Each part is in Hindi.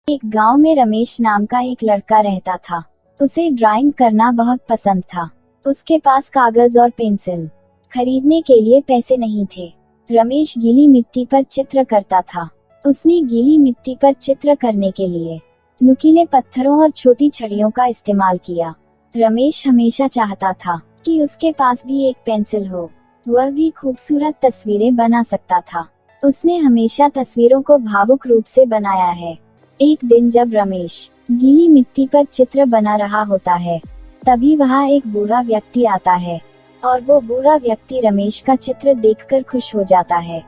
एक गांव में रमेश नाम का एक लड़का रहता था। उसे ड्राइंग करना बहुत पसंद था। उसके पास कागज और पेंसिल खरीदने के लिए पैसे नहीं थे। रमेश गीली मिट्टी पर चित्र करता था। उसने गीली मिट्टी पर चित्र करने के लिए नुकीले पत्थरों और छोटी छड़ियों का इस्तेमाल किया। रमेश हमेशा चाहता था कि उसके पास भी एक पेंसिल हो, वह भी खूबसूरत तस्वीरें बना सकता था। उसने हमेशा तस्वीरों को भावुक रूप से बनाया है। एक दिन जब रमेश गीली मिट्टी पर चित्र बना रहा होता है, तभी वहाँ एक बूढ़ा व्यक्ति आता है और वो बूढ़ा व्यक्ति रमेश का चित्र देखकर खुश हो जाता है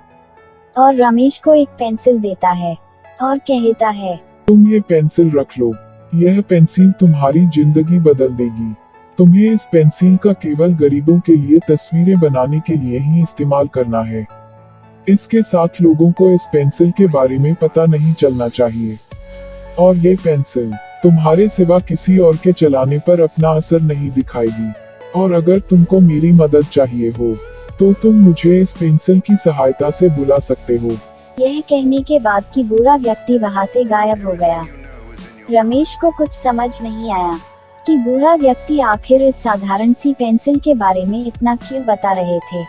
और रमेश को एक पेंसिल देता है और कहता है, तुम ये पेंसिल रख लो, यह पेंसिल तुम्हारी जिंदगी बदल देगी। तुम्हें इस पेंसिल का केवल गरीबों के लिए तस्वीरें बनाने के लिए ही इस्तेमाल करना है। इसके साथ लोगों को इस पेंसिल के बारे में पता नहीं चलना चाहिए। और ये पेंसिल तुम्हारे सिवा किसी और के चलाने पर अपना असर नहीं दिखाएगी। और अगर तुमको मेरी मदद चाहिए हो तो तुम मुझे इस पेंसिल की सहायता से बुला सकते हो। यह कहने के बाद कि बूढ़ा व्यक्ति वहाँ से गायब हो गया। रमेश को कुछ समझ नहीं आया कि बूढ़ा व्यक्ति आखिर इस साधारण सी पेंसिल के बारे में इतना क्यों बता रहे थे।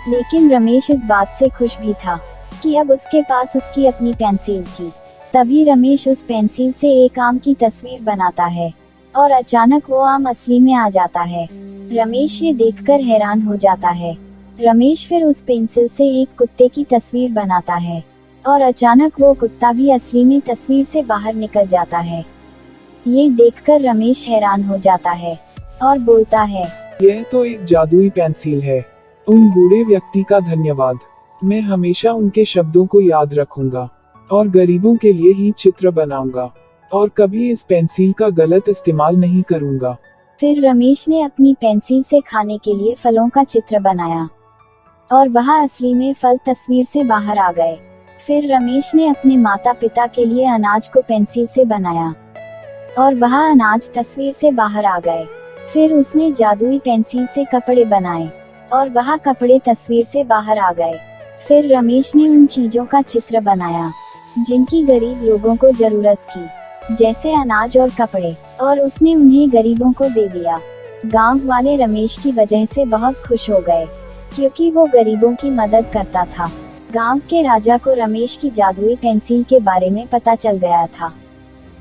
लेकिन रमेश इस बात से खुश भी था कि अब उसके पास उसकी अपनी पेंसिल थी। तभी रमेश उस पेंसिल से एक आम की तस्वीर बनाता है और अचानक वो आम असली में आ जाता है। रमेश ये देखकर हैरान हो जाता है। रमेश फिर उस पेंसिल से एक कुत्ते की तस्वीर बनाता है और अचानक वो कुत्ता भी असली में तस्वीर से बाहर निकल जाता है। ये देखकर रमेश हैरान हो जाता है और बोलता है, यह तो एक जादुई पेंसिल है। उन बूढ़े व्यक्ति का धन्यवाद। मैं हमेशा उनके शब्दों को याद रखूंगा और गरीबों के लिए ही चित्र बनाऊंगा और कभी इस पेंसिल का गलत इस्तेमाल नहीं करूंगा। फिर रमेश ने अपनी पेंसिल से खाने के लिए फलों का चित्र बनाया और वहाँ असली में फल तस्वीर से बाहर आ गए। फिर रमेश ने अपने माता पिता के लिए अनाज को पेंसिल से बनाया और वहाँ अनाज तस्वीर से बाहर आ गए। फिर उसने जादुई पेंसिल से कपड़े बनाए और वहाँ कपड़े तस्वीर से बाहर आ गए। फिर रमेश ने उन चीजों का चित्र बनाया जिनकी गरीब लोगों को जरूरत थी, जैसे अनाज और कपड़े, और उसने उन्हें गरीबों को दे दिया। गांव वाले रमेश की वजह से बहुत खुश हो गए क्योंकि वो गरीबों की मदद करता था। गांव के राजा को रमेश की जादुई पेंसिल के बारे में पता चल गया था।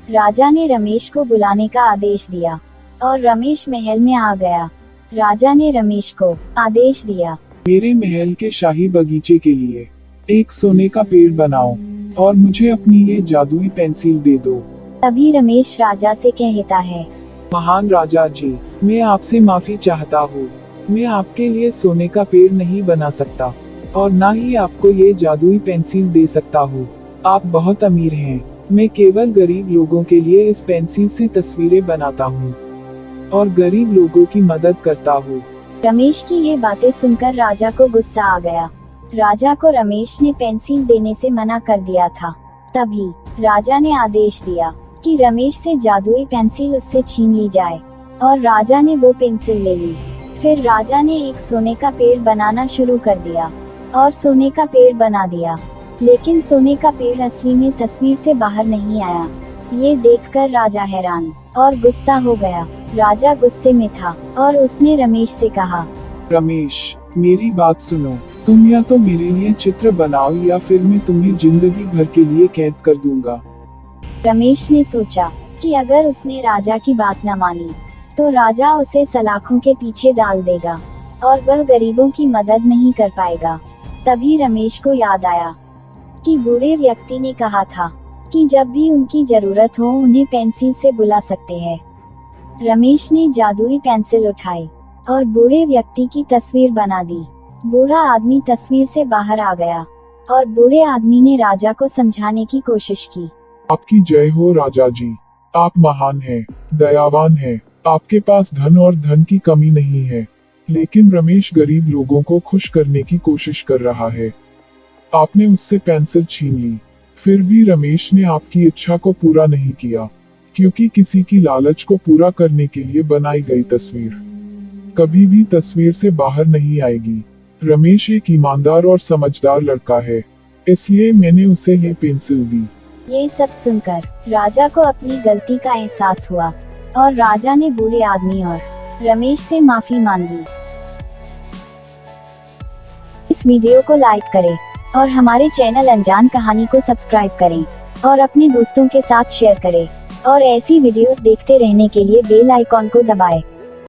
राजा ने रमेश को बुलाने का आदेश दिया और रमेश महल में आ गया। राजा ने रमेश को आदेश दिया, मेरे महल के शाही बगीचे के लिए एक सोने का पेड़ बनाओ और मुझे अपनी ये जादुई पेंसिल दे दो। तभी रमेश राजा से कहता है, महान राजा जी, मैं आपसे माफी चाहता हूँ। मैं आपके लिए सोने का पेड़ नहीं बना सकता और ना ही आपको ये जादुई पेंसिल दे सकता हूँ। आप बहुत अमीर हैं। मैं केवल गरीब लोगों के लिए इस पेंसिल से तस्वीरें बनाता हूँ और गरीब लोगों की मदद करता हूँ। रमेश की ये बातें सुनकर राजा को गुस्सा आ गया। राजा को रमेश ने पेंसिल देने से मना कर दिया था। तभी राजा ने आदेश दिया कि रमेश से जादुई पेंसिल उससे छीन ली जाए और राजा ने वो पेंसिल ले ली। फिर राजा ने एक सोने का पेड़ बनाना शुरू कर दिया और सोने का पेड़ बना दिया। लेकिन सोने का पेड़ असली में तस्वीर से बाहर नहीं आया। ये देखकर राजा हैरान और गुस्सा हो गया। राजा गुस्से में था और उसने रमेश से कहा, रमेश, मेरी बात सुनो। तुम या तो मेरे लिए चित्र बनाओ या फिर मैं तुम्हें जिंदगी भर के लिए कैद कर दूंगा। रमेश ने सोचा कि अगर उसने राजा की बात न मानी तो राजा उसे सलाखों के पीछे डाल देगा और वह गरीबों की मदद नहीं कर पाएगा। तभी रमेश को याद आया कि बूढ़े व्यक्ति ने कहा था कि जब भी उनकी जरूरत हो उन्हें पेंसिल से बुला सकते हैं। रमेश ने जादुई पेंसिल उठाई और बूढ़े व्यक्ति की तस्वीर बना दी। बूढ़ा आदमी तस्वीर से बाहर आ गया और बूढ़े आदमी ने राजा को समझाने की कोशिश की। आपकी जय हो राजा जी, आप महान हैं, दयावान हैं। आपके पास धन और धन की कमी नहीं है, लेकिन रमेश गरीब लोगों को खुश करने की कोशिश कर रहा है। आपने उससे पेंसिल छीन ली, फिर भी रमेश ने आपकी इच्छा को पूरा नहीं किया, क्योंकि किसी की लालच को पूरा करने के लिए बनाई गई तस्वीर कभी भी तस्वीर से बाहर नहीं आएगी। रमेश एक ईमानदार और समझदार लड़का है, इसलिए मैंने उसे ये पेंसिल दी। ये सब सुनकर राजा को अपनी गलती का एहसास हुआ और राजा ने बूढ़े आदमी और रमेश से माफी मांगी। इस वीडियो को लाइक करें और हमारे चैनल अनजान कहानी को सब्सक्राइब करें और अपने दोस्तों के साथ शेयर करें और ऐसी वीडियोस देखते रहने के लिए बेल आइकॉन को दबाएं।